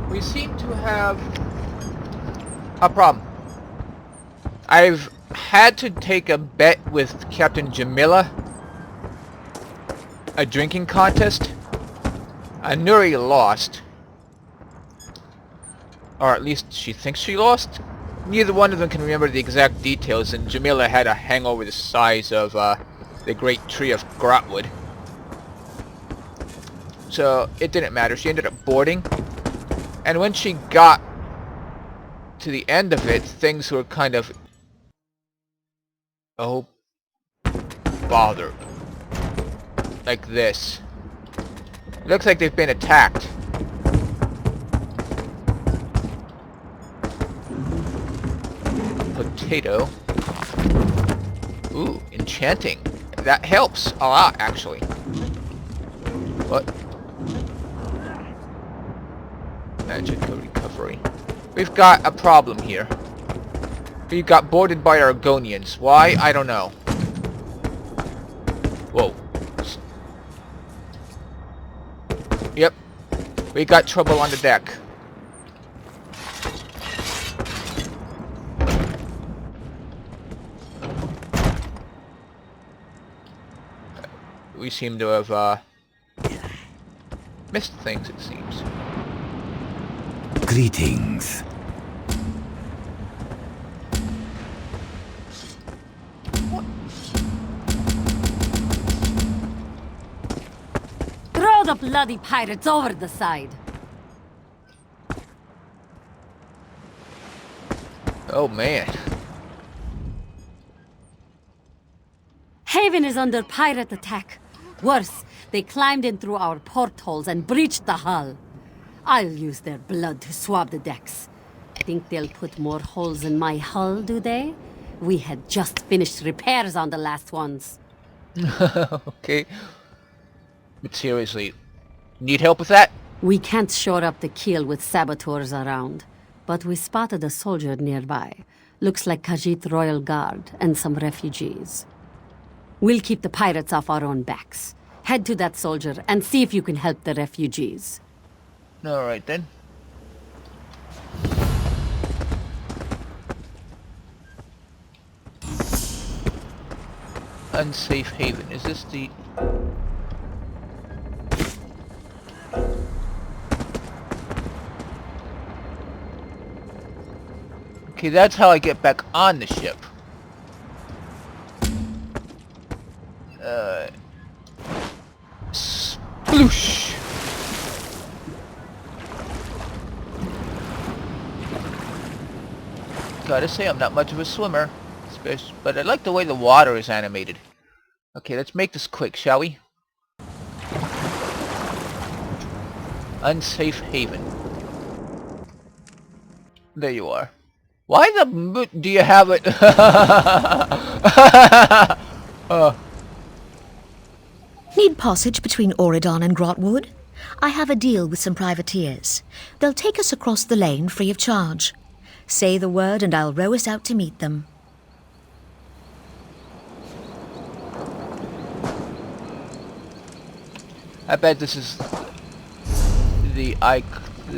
We seem to have a problem. I've had to take a bet with Captain Jimila. A drinking contest. Anurri lost. Or at least she thinks she lost. Neither one of them can remember the exact details, and Jimila had a hangover the size of the great tree of Grahtwood. So it didn't matter. She ended up boarding. And when she got to the end of it, things were kind of... oh, bother. Like this. Looks like they've been attacked. Potato. Ooh, enchanting. That helps a lot, actually. What? Magical recovery. We've got a problem here. We got boarded by Argonians. Why? I don't know. Whoa. Yep. We got trouble on the deck. We seem to have, missed things, it seems. Greetings. Throw the bloody pirates over the side. Oh, man. Haven is under pirate attack. Worse, they climbed in through our portholes and breached the hull. I'll use their blood to swab the decks. Think they'll put more holes in my hull, do they? We had just finished repairs on the last ones. Okay. But seriously, need help with that? We can't shore up the keel with saboteurs around, but we spotted a soldier nearby. Looks like Khajiit Royal Guard and some refugees. We'll keep the pirates off our own backs. Head to that soldier and see if you can help the refugees. Alright then. Unsafe haven. Is this the... okay, that's how I get back on the ship. Sploosh! Gotta say, I'm not much of a swimmer, but I like the way the water is animated. Okay, let's make this quick, shall we? Unsafe haven. There you are. Why the do you have it? Need passage between Auridon and Grahtwood? I have a deal with some privateers. They'll take us across the lane free of charge. Say the word and I'll row us out to meet them. I bet this is the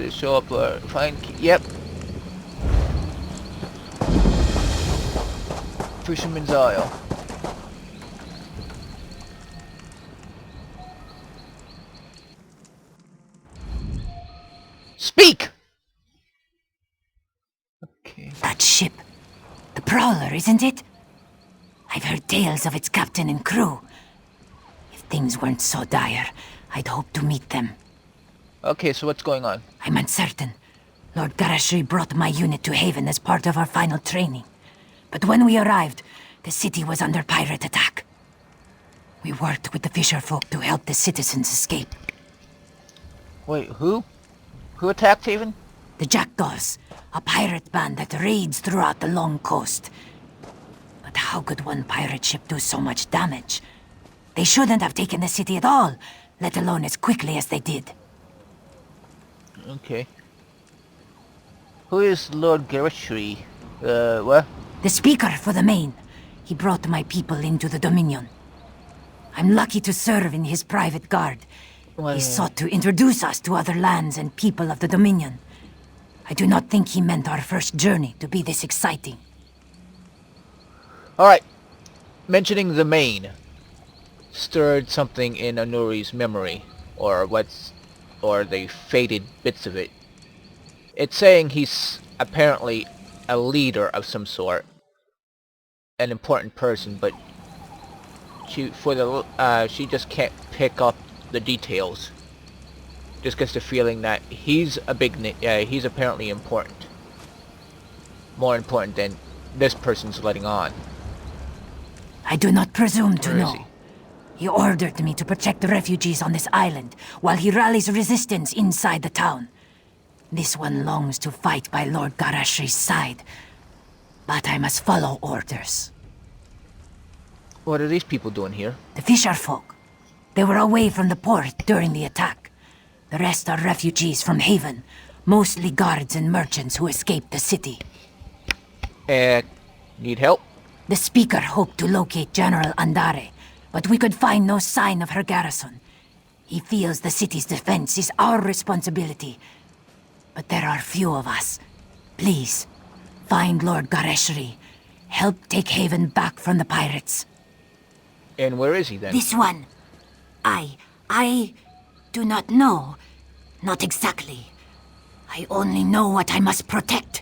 show up find key. Yep. Fisherman's Isle. Speak! Okay. That ship. The Prowler, isn't it? I've heard tales of its captain and crew. If things weren't so dire, I'd hope to meet them. Okay, so what's going on? I'm uncertain. Lord Garashri brought my unit to Haven as part of our final training. But when we arrived, the city was under pirate attack. We worked with the fisherfolk to help the citizens escape. Wait, who? Who attacked Haven? The Jackdaws, a pirate band that raids throughout the long coast. But how could one pirate ship do so much damage? They shouldn't have taken the city at all, let alone as quickly as they did. Okay. Who is Lord Garashri? What? The speaker for the Main. He brought my people into the Dominion. I'm lucky to serve in his private guard. Well, He sought to introduce us to other lands and people of the Dominion. I do not think he meant our first journey to be this exciting. Alright. Mentioning the main stirred something in Anurri's memory, or the faded bits of it. It's saying he's apparently a leader of some sort, an important person, but she just can't pick up the details. Just gets the feeling that he's he's apparently important, more important than this person's letting on. I do not presume to Where is know. he? He ordered me to protect the refugees on this island while he rallies resistance inside the town. This one longs to fight by Lord Garashri's side, but I must follow orders. What are these people doing here? The fisher folk. They were away from the port during the attack. The rest are refugees from Haven, mostly guards and merchants who escaped the city. Need help? The speaker hoped to locate General Andare, but we could find no sign of her garrison. He feels the city's defense is our responsibility. But there are few of us. Please, find Lord Gareshri. Help take Haven back from the pirates. And where is he then? This one. I do not know. Not exactly. I only know what I must protect.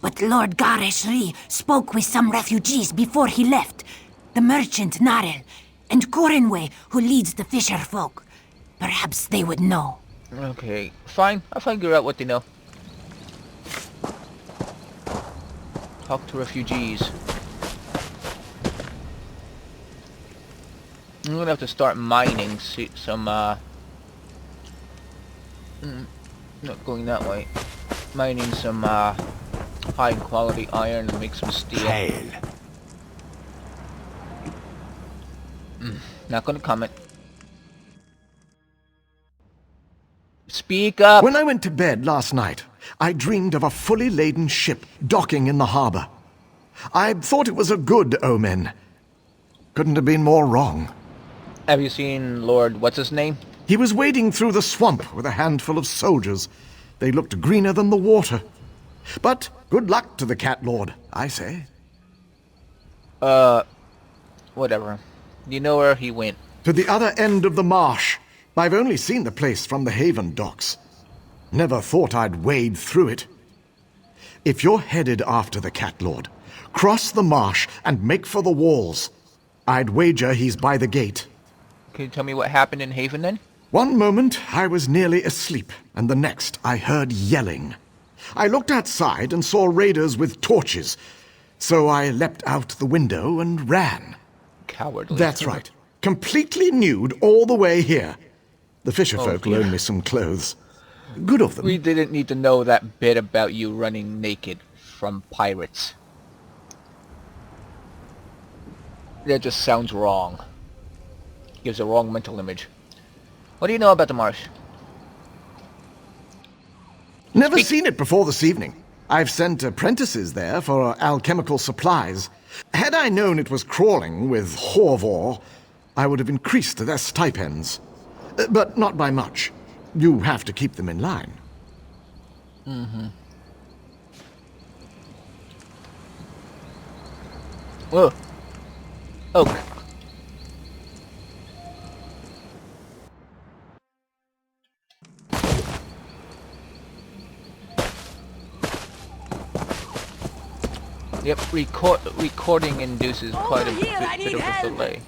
But Lord Gareshri spoke with some refugees before he left. The merchant Narel, and Corinway, who leads the fisher folk. Perhaps they would know. Okay, fine. I'll figure out what they know. Talk to refugees. I'm gonna have to start mining some, not going that way. Mining some, high quality iron and make some steel. Hail. Not gonna comment. Speak up! When I went to bed last night, I dreamed of a fully laden ship docking in the harbor. I thought it was a good omen. Couldn't have been more wrong. Have you seen Lord what's-his-name? He was wading through the swamp with a handful of soldiers. They looked greener than the water. But good luck to the Cat Lord, I say. Whatever. You know where he went. To the other end of the marsh. I've only seen the place from the Haven docks. Never thought I'd wade through it. If you're headed after the Cat Lord, cross the marsh and make for the walls. I'd wager he's by the gate. Can you tell me what happened in Haven then? One moment I was nearly asleep, and the next I heard yelling. I looked outside and saw raiders with torches, so I leapt out the window and ran. Cowardly. That's right. Completely nude all the way here. The fisherfolk dear. loaned me some clothes. Good of them. We didn't need to know that bit about you running naked from pirates. That just sounds wrong. Gives a wrong mental image. What do you know about the marsh? Never seen it before this evening. I've sent apprentices there for alchemical supplies. Had I known it was crawling with Horvor, I would have increased their stipends. But not by much. You have to keep them in line. Whoa. Oak. Yep, recording induces quite a bit of a delay.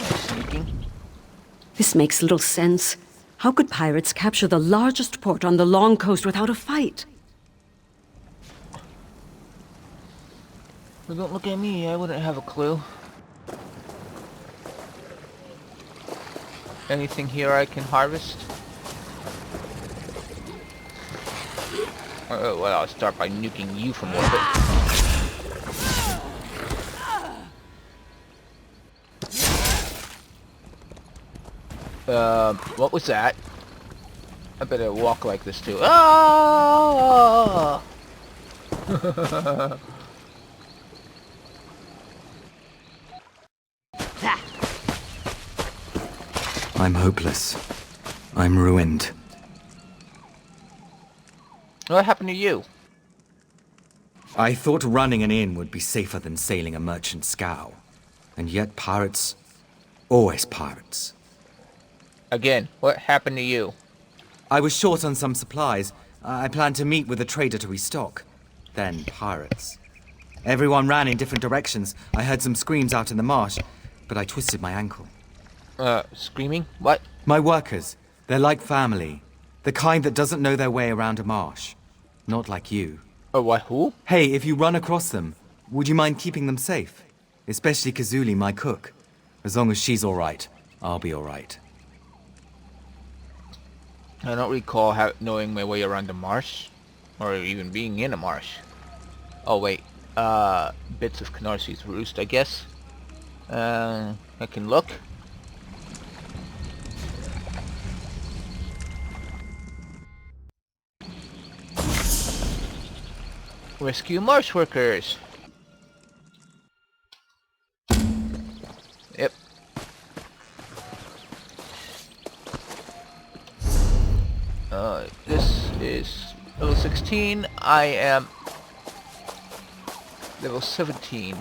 Sneaking. This makes little sense. How could pirates capture the largest port on the long coast without a fight? Well, don't look at me, I wouldn't have a clue. Anything here I can harvest? Well, I'll start by nuking you from orbit. What was that? I better walk like this too. Ah! I'm hopeless. I'm ruined. What happened to you? I thought running an inn would be safer than sailing a merchant scow. And yet pirates... always pirates. Again, what happened to you? I was short on some supplies. I planned to meet with a trader to restock. Then pirates. Everyone ran in different directions. I heard some screams out in the marsh, but I twisted my ankle. Screaming? What? My workers. They're like family. The kind that doesn't know their way around a marsh. Not like you. What, who? Hey, if you run across them, would you mind keeping them safe? Especially Kazuli, my cook. As long as she's alright, I'll be alright. I don't recall knowing my way around the marsh. Or even being in a marsh. Oh wait, bits of Canarsi's roost, I guess. I can look. Rescue marsh workers. Yep. This is level 16. I am level 17.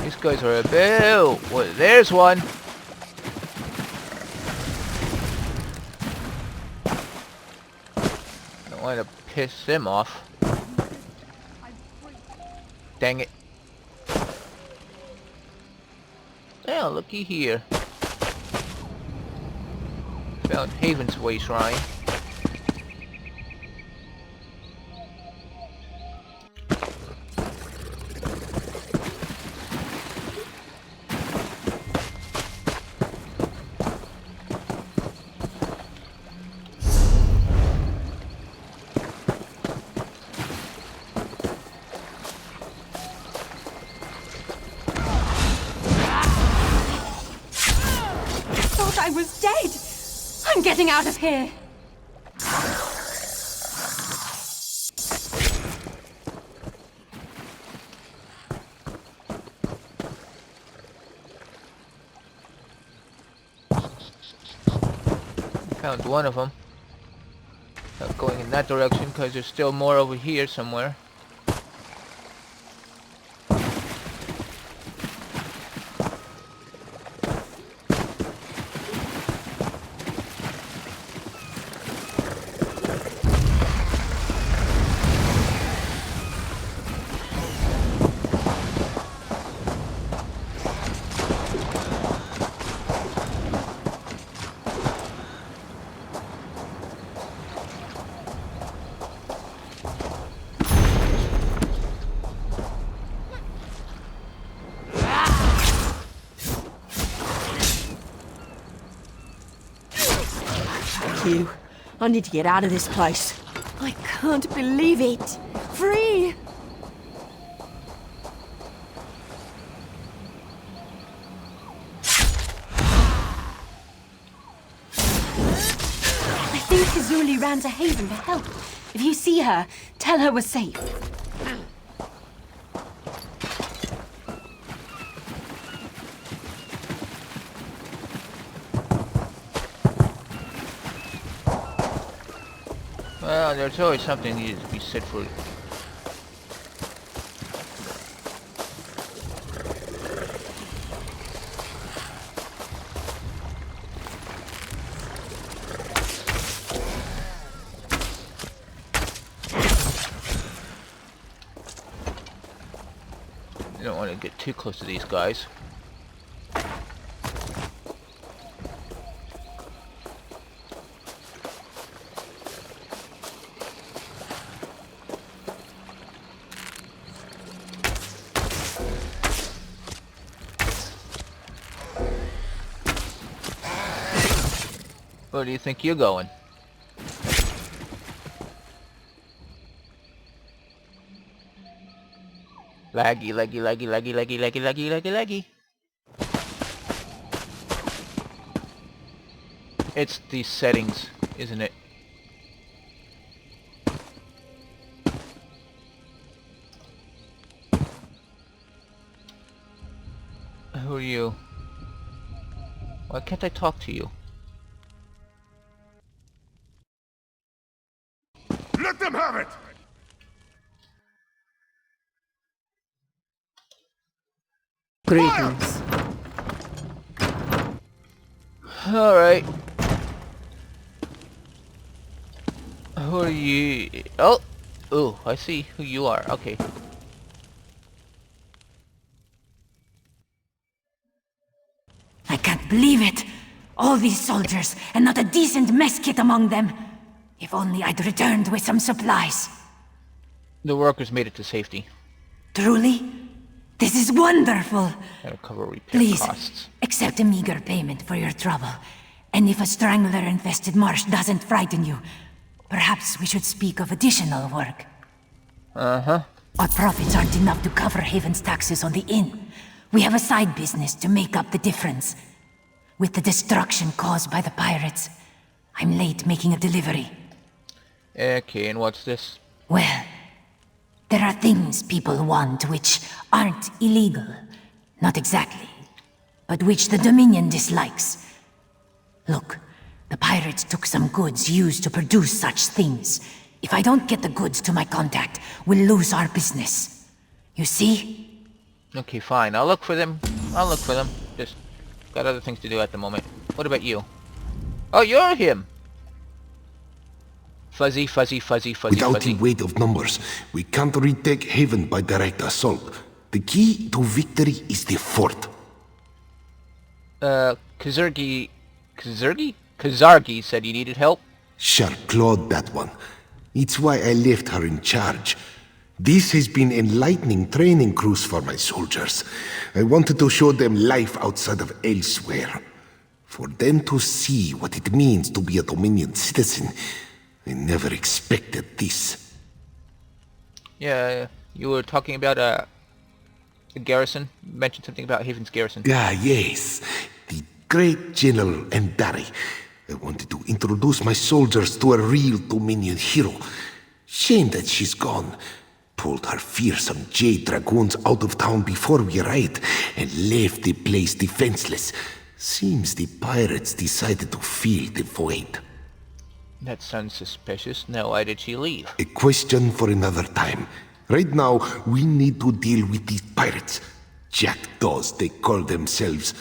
These guys are a bit... Well, there's one. Don't want to piss them off. Dang it. Yeah, looky here. Found Haven's Way Shrine. I was dead! I'm getting out of here! Found one of them. Not going in that direction because there's still more over here somewhere. You. I need to get out of this place. I can't believe it. Free! I think Kazuli ran to Haven for help. If you see her, tell her we're safe. Well, there's always something needed to be said for it. You don't want to get too close to these guys. Where do you think you're going? Laggy, laggy, laggy, laggy, laggy, laggy, laggy, laggy, laggy. It's the settings, isn't it? Who are you? Why can't I talk to you? Let them have it! Greetings. Alright. Who are you? Oh! Ooh, I see who you are. Okay. I can't believe it! All these soldiers, and not a decent mess kit among them! If only I'd returned with some supplies. The workers made it to safety. Truly? This is wonderful! Gotta cover repair Please, costs. accept a meager payment for your trouble. And if a strangler-infested marsh doesn't frighten you, perhaps we should speak of additional work. Uh-huh. Our profits aren't enough to cover Haven's taxes on the inn. We have a side business to make up the difference. With the destruction caused by the pirates, I'm late making a delivery. Okay, and what's this? Well, there are things people want which aren't illegal. Not exactly. But which the Dominion dislikes. Look, the pirates took some goods used to produce such things. If I don't get the goods to my contact, we'll lose our business. You see? Okay, fine. I'll look for them. Just got other things to do at the moment. What about you? Oh, you're him! Fuzzy, fuzzy, fuzzy, fuzzy, Without fuzzy. the weight of numbers, we can't retake Haven by direct assault. The key to victory is the fort. Kazargi said you needed help? Sharp clawed that one. It's why I left her in charge. This has been enlightening training cruise for my soldiers. I wanted to show them life outside of elsewhere. For them to see what it means to be a Dominion citizen. I never expected this. Yeah, you were talking about a garrison? You mentioned something about Haven's garrison. Ah, yes. The great General Anurri. I wanted to introduce my soldiers to a real Dominion hero. Shame that she's gone. Pulled her fearsome Jade Dragoons out of town before we arrived and left the place defenseless. Seems the pirates decided to fill the void. That sounds suspicious. Now, why did she leave? A question for another time. Right now, we need to deal with these pirates. Jackdaws, they call themselves.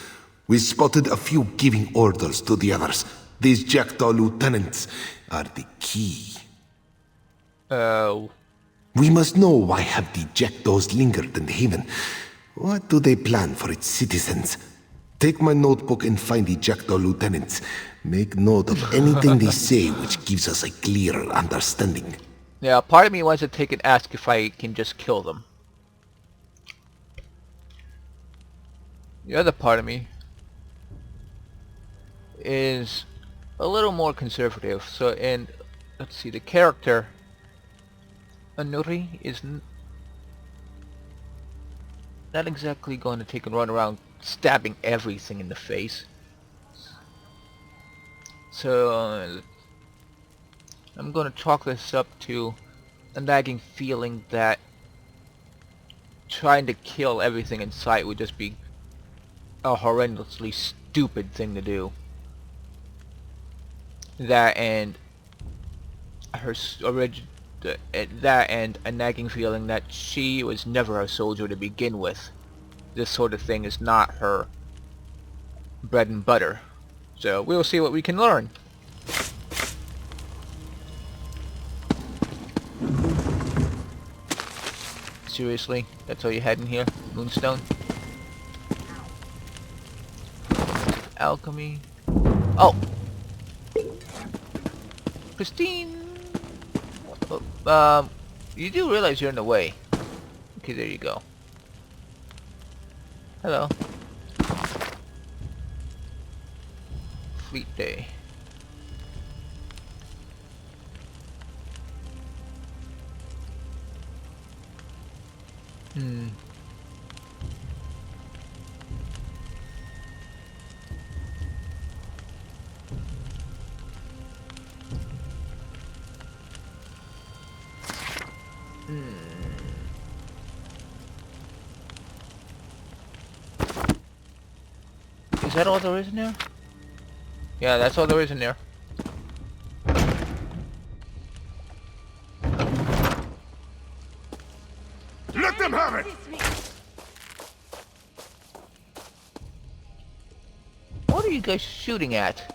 We spotted a few giving orders to the others. These Jackdaw lieutenants are the key. Oh. We must know why have the Jackdaws lingered in Haven. What do they plan for its citizens? Take my notebook and find the Jackdaw lieutenants. Make note of anything they say which gives us a clearer understanding. Yeah, part of me wants to take and ask if I can just kill them. The other part of me is a little more conservative. So, and let's see, the character Anurri is not exactly going to take and run around stabbing everything in the face. So I'm going to chalk this up to a nagging feeling that trying to kill everything in sight would just be a horrendously stupid thing to do. That and her that and a nagging feeling that she was never a soldier to begin with. This sort of thing is not her bread and butter. So we'll see what we can learn. Seriously? That's all you had in here? Moonstone? Alchemy? Oh! Christine! You do realize you're in the way. Okay, there you go. Hello. Fleet Day. Is that all there is in there? Yeah, that's all there is in there. Let them have it! What are you guys shooting at?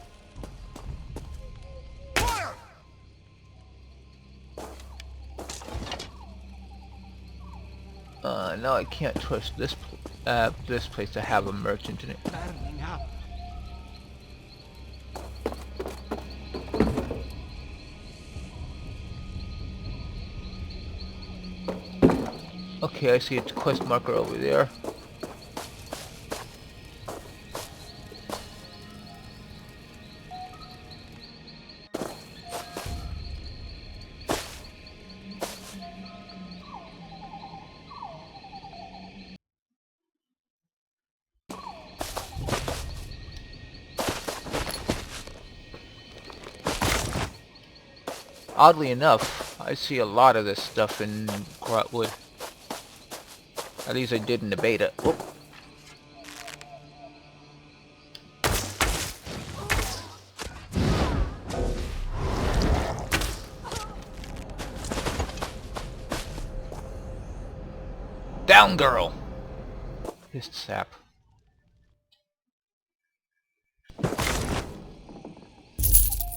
No, I can't trust this place to have a merchant in it. Okay, I see a quest marker over there. Oddly enough, I see a lot of this stuff in Grahtwood. At least I did in the beta. Whoop. Down, girl! This sap.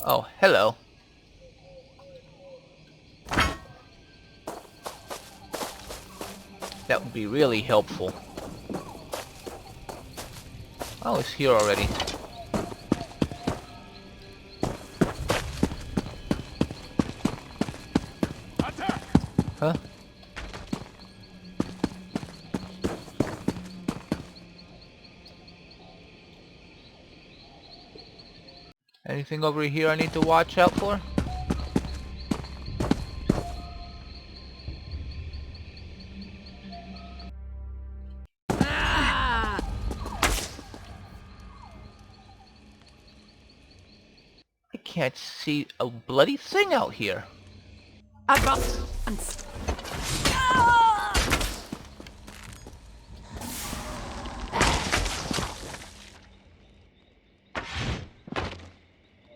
Oh, hello. That would be really helpful. Oh, it's here already. Attack! Huh? Anything over here I need to watch out for? I can't see a bloody thing out here.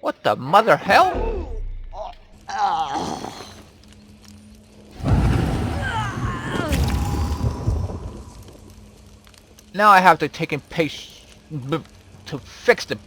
What the mother hell? Now I have to take in pace to fix the.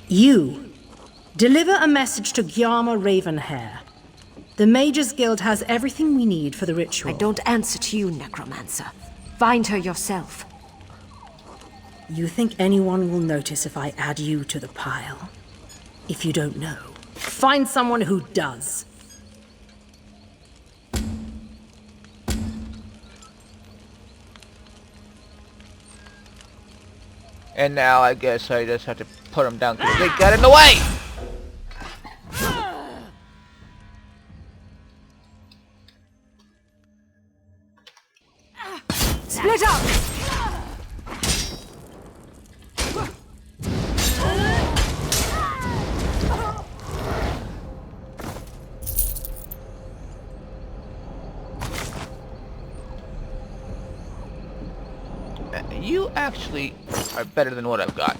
You. Deliver a message to Gyama Ravenhair. The Mages Guild has everything we need for the ritual. I don't answer to you, Necromancer. Find her yourself. You think anyone will notice if I add you to the pile? If you don't know, find someone who does. And now I guess I just have to put them down because they got in the way! Split up! You actually are better than what I've got.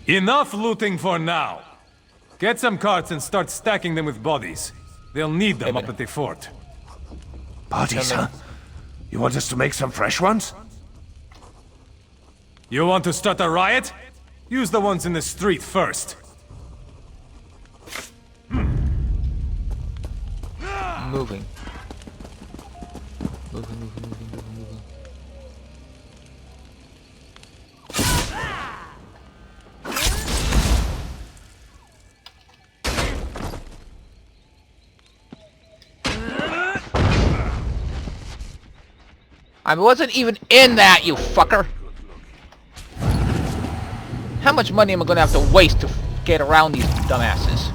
Enough looting for now. Get some carts and start stacking them with bodies. They'll need them up at the fort. Bodies, huh? You want us to make some fresh ones? You want to start a riot? Use the ones in the street first. Moving. I wasn't even in that, you fucker! How much money am I gonna have to waste to get around these dumbasses?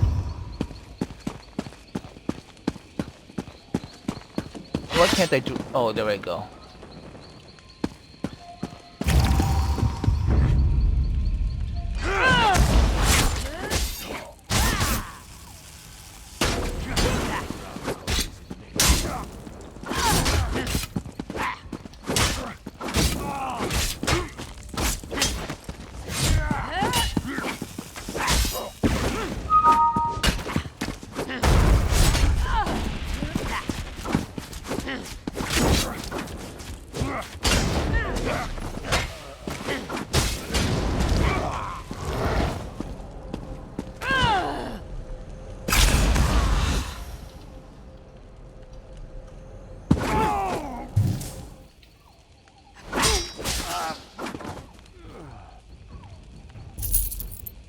What can't I do? Oh, there we go.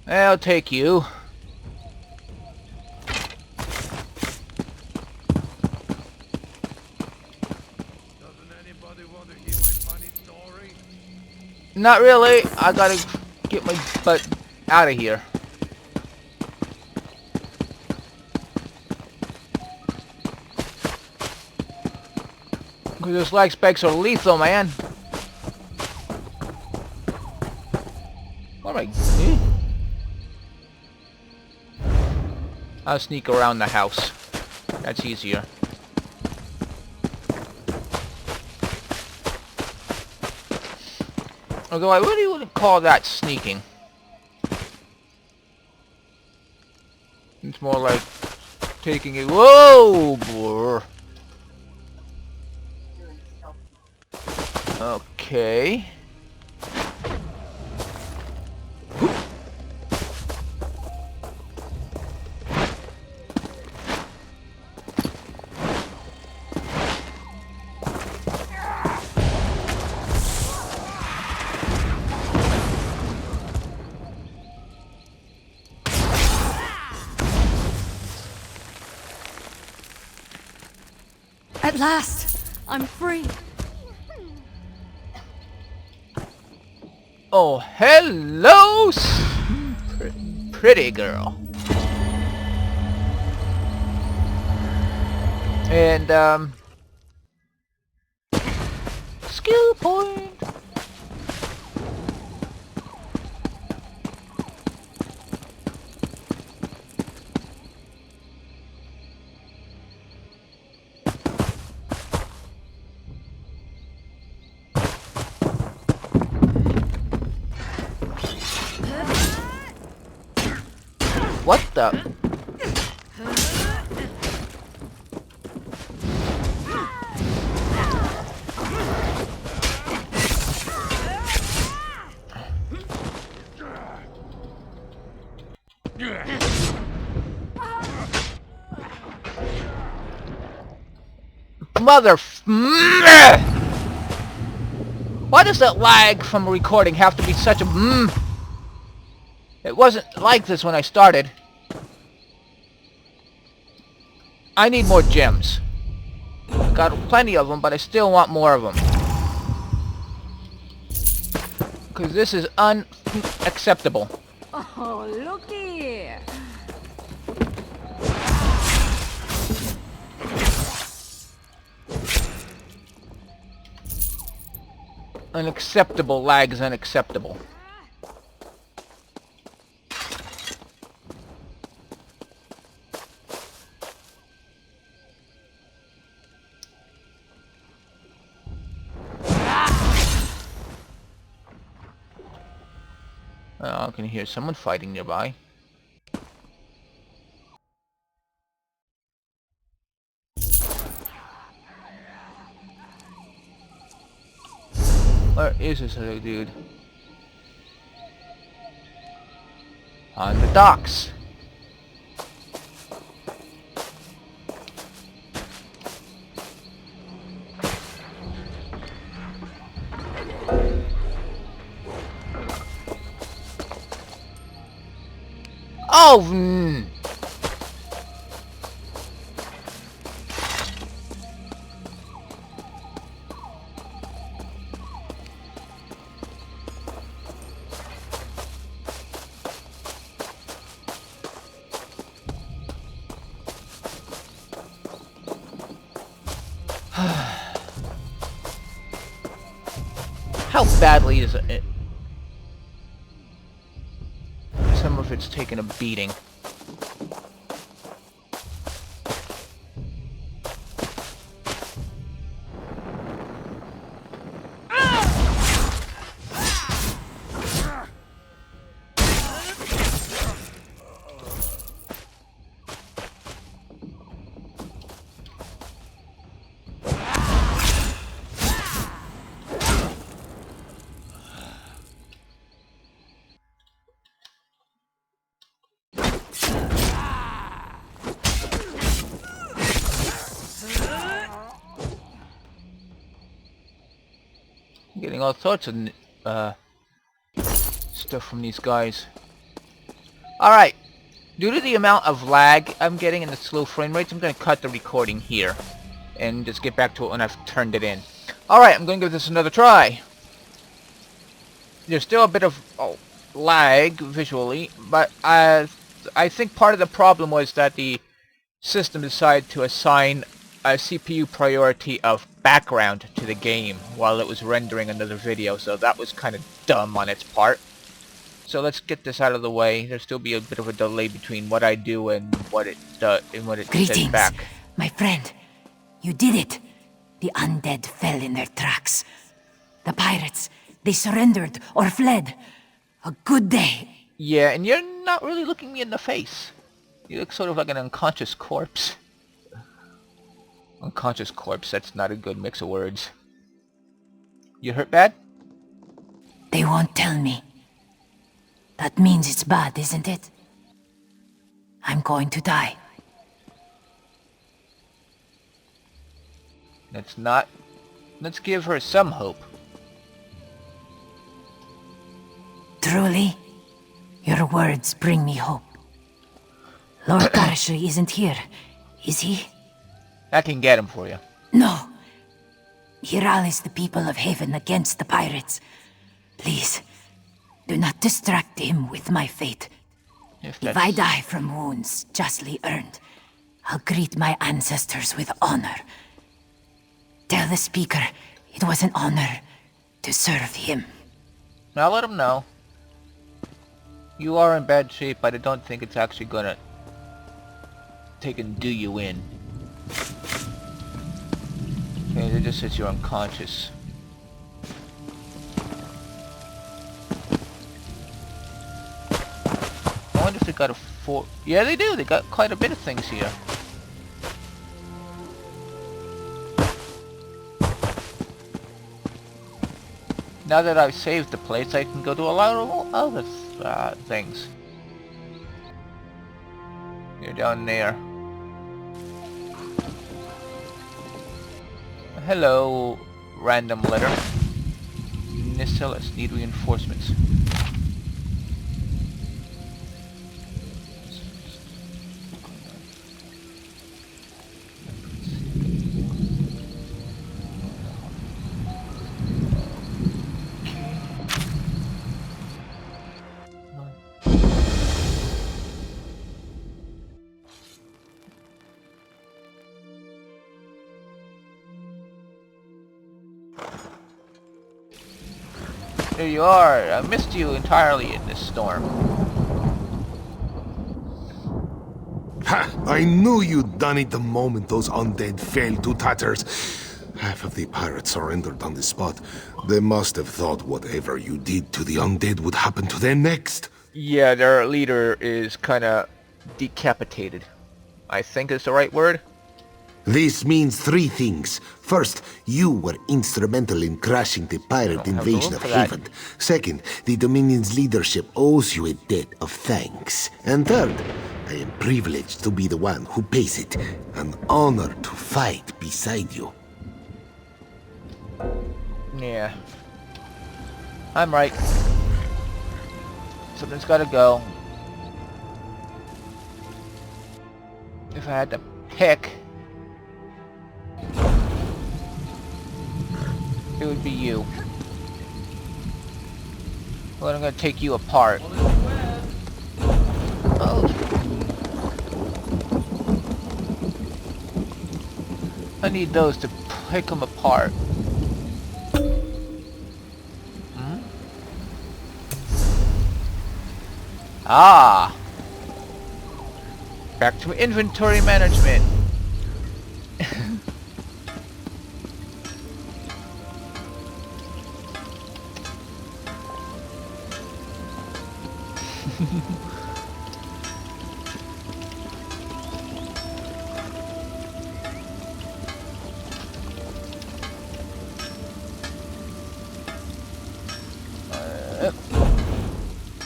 I'll take you. Doesn't anybody want to hear my funny story? Not really. I gotta get my butt out of here. Because those lag spikes are lethal, man. What am I? I'll sneak around the house. That's easier. Although I really wouldn't call that sneaking. It's more like taking it. Whoa! Boy. Okay. At last, I'm free. Oh, hello, pretty girl. And, skill point. What the? Mother. Why does that lag from a recording have to be such a? It wasn't like this when I started. I need more gems. Got plenty of them, but I still want more of them. Because this is unacceptable. Oh, look here. Unacceptable. Lag is unacceptable. I can hear someone fighting nearby. Where is this other dude? On the docks. Oh! How badly is it? Some of it's taken a beating. Getting all sorts of stuff from these guys. Alright, due to the amount of lag I'm getting and the slow frame rates, I'm going to cut the recording here and just get back to it when I've turned it in. Alright, I'm going to give this another try. There's still a bit of lag visually, but I think part of the problem was that the system decided to assign a CPU priority of background to the game while it was rendering another video, so that was kind of dumb on its part. So let's get this out of the way. There'll still be a bit of a delay between what I do and what it does and what it sends back. My friend. You did it. The undead fell in their tracks. The pirates, they surrendered or fled. A good day. Yeah, and you're not really looking me in the face. You look sort of like an unconscious corpse. Unconscious corpse, that's not a good mix of words. You hurt bad? They won't tell me. That means it's bad, isn't it? I'm going to die. Let's give her some hope. Truly, your words bring me hope. Lord Karashri isn't here, is he? I can get him for you. No. He rallies the people of Haven against the pirates. Please, do not distract him with my fate. If I die from wounds justly earned, I'll greet my ancestors with honor. Tell the speaker it was an honor to serve him. I'll let him know. You are in bad shape, but I don't think it's actually gonna take and do you in. Okay, it just says you're unconscious. I wonder if they got a yeah, they do. They got quite a bit of things here. Now that I've saved the place, I can go to a lot of other things. You're down there. Hello, random letter. Nisselis need reinforcements. There you are. I missed you entirely in this storm. Ha! I knew you'd done it the moment those undead fell to tatters. Half of the pirates surrendered on the spot. They must have thought whatever you did to the undead would happen to them next. Yeah, their leader is kinda decapitated. I think is the right word. This means three things. First, you were instrumental in crashing the pirate invasion of Haven. Second, the Dominion's leadership owes you a debt of thanks. And third, I am privileged to be the one who pays it. An honor to fight beside you. Yeah. I'm right. Something's gotta go. If I had to pick, it would be you. But I'm gonna take you apart. Oh. I need those to pick them apart. Hmm? Ah! Back to inventory management.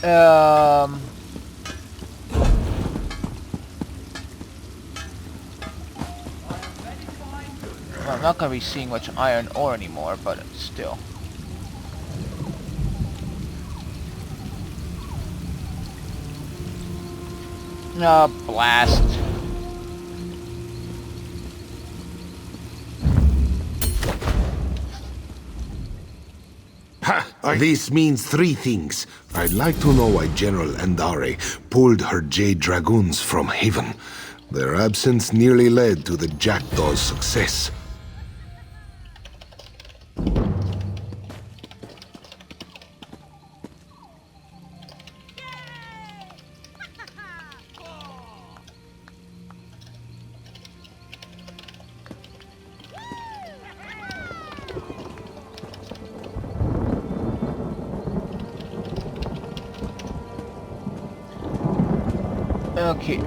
Well, I'm not gonna be seeing much iron ore anymore, but still. Blast. Ha! This means three things. I'd like to know why General Anurri pulled her Jade Dragoons from Haven. Their absence nearly led to the Jackdaw's success. Okay,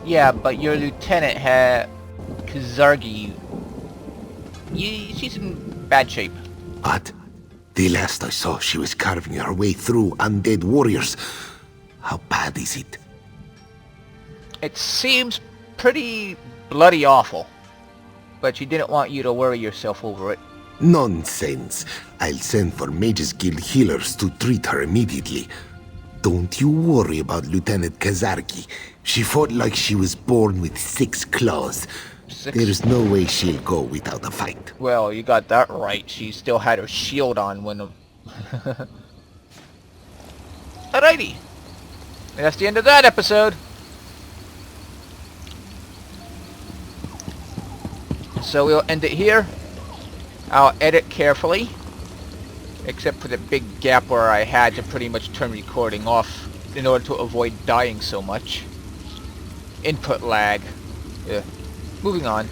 yeah, but your lieutenant had Kazargi. She's in bad shape. What? The last I saw, she was carving her way through undead warriors. How bad is it? It seems pretty bloody awful, but she didn't want you to worry yourself over it. Nonsense. I'll send for Mages Guild healers to treat her immediately. Don't you worry about Lieutenant Kazargi. She fought like she was born with 6 claws. There's no way she'll go without a fight. Well, you got that right. She still had her shield on when... Alrighty. That's the end of that episode. So we'll end it here. I'll edit carefully. Except for the big gap where I had to pretty much turn recording off in order to avoid dying so much. Input lag. Yeah. Moving on.